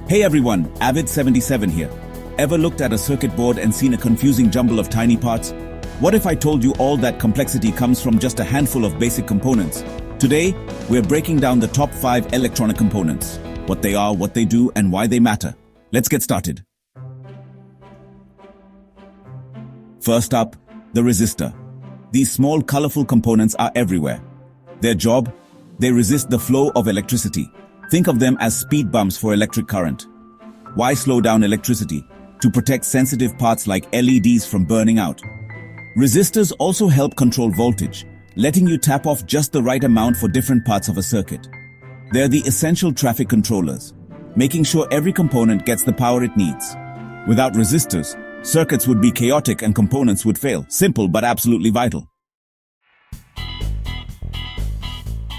Hey everyone, Avid77 here. Ever looked at a circuit board and seen a confusing jumble of tiny parts? What if I told you all that complexity comes from just a handful of basic components? Today, we're breaking down the top 5 electronic components. What they are, what they do, and why they matter. Let's get started. First up, the resistor. These small, colorful components are everywhere. Their job? They resist the flow of electricity. Think of them as speed bumps for electric current. Why slow down electricity? To protect sensitive parts like LEDs from burning out. Resistors also help control voltage, letting you tap off just the right amount for different parts of a circuit. They're the essential traffic controllers, making sure every component gets the power it needs. Without resistors, circuits would be chaotic and components would fail. Simple but absolutely vital.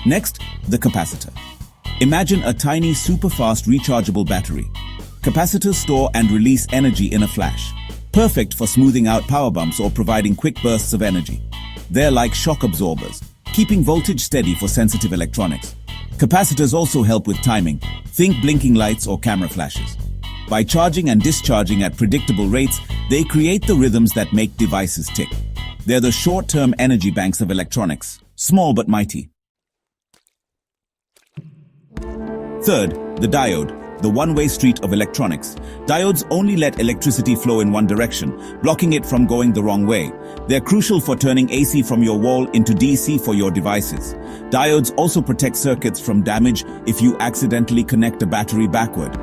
Next, the capacitor. Imagine a tiny, super-fast rechargeable battery. Capacitors store and release energy in a flash. Perfect for smoothing out power bumps or providing quick bursts of energy. They're like shock absorbers, keeping voltage steady for sensitive electronics. Capacitors also help with timing. Think blinking lights or camera flashes. By charging and discharging at predictable rates, they create the rhythms that make devices tick. They're the short-term energy banks of electronics, small but mighty. Third, the diode, the one-way street of electronics. Diodes only let electricity flow in one direction, blocking it from going the wrong way. They're crucial for turning AC from your wall into DC for your devices. Diodes also protect circuits from damage if you accidentally connect a battery backward.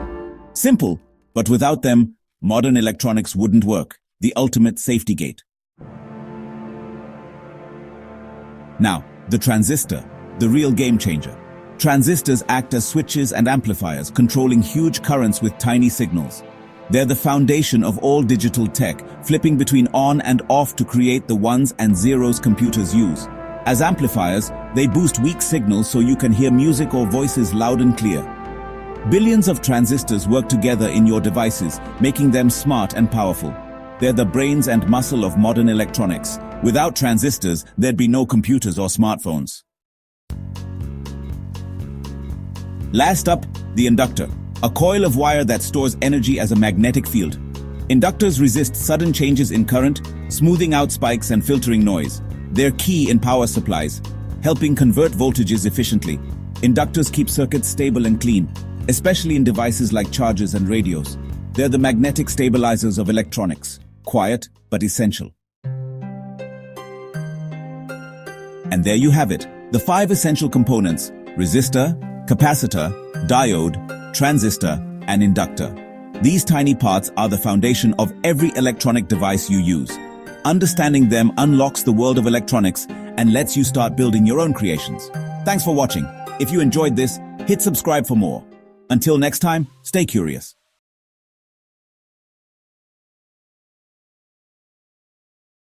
Simple, but without them, modern electronics wouldn't work. The ultimate safety gate. Now, the transistor, the real game changer. Transistors act as switches and amplifiers, controlling huge currents with tiny signals. They're the foundation of all digital tech, flipping between on and off to create the ones and zeros computers use. As amplifiers, they boost weak signals so you can hear music or voices loud and clear. Billions of transistors work together in your devices, making them smart and powerful. They're the brains and muscle of modern electronics. Without transistors, there'd be no computers or smartphones. Last up, the inductor, a coil of wire that stores energy as a magnetic field. Inductors resist sudden changes in current, smoothing out spikes and filtering noise. They're key in power supplies, helping convert voltages efficiently. Inductors keep circuits stable and clean, especially in devices like chargers and radios. They're the magnetic stabilizers of electronics, quiet but essential. And there you have it, the 5 essential components: resistor, capacitor, diode, transistor, and inductor. These tiny parts are the foundation of every electronic device you use. Understanding them unlocks the world of electronics and lets you start building your own creations. Thanks for watching. If you enjoyed this, hit subscribe for more. Until next time, stay curious.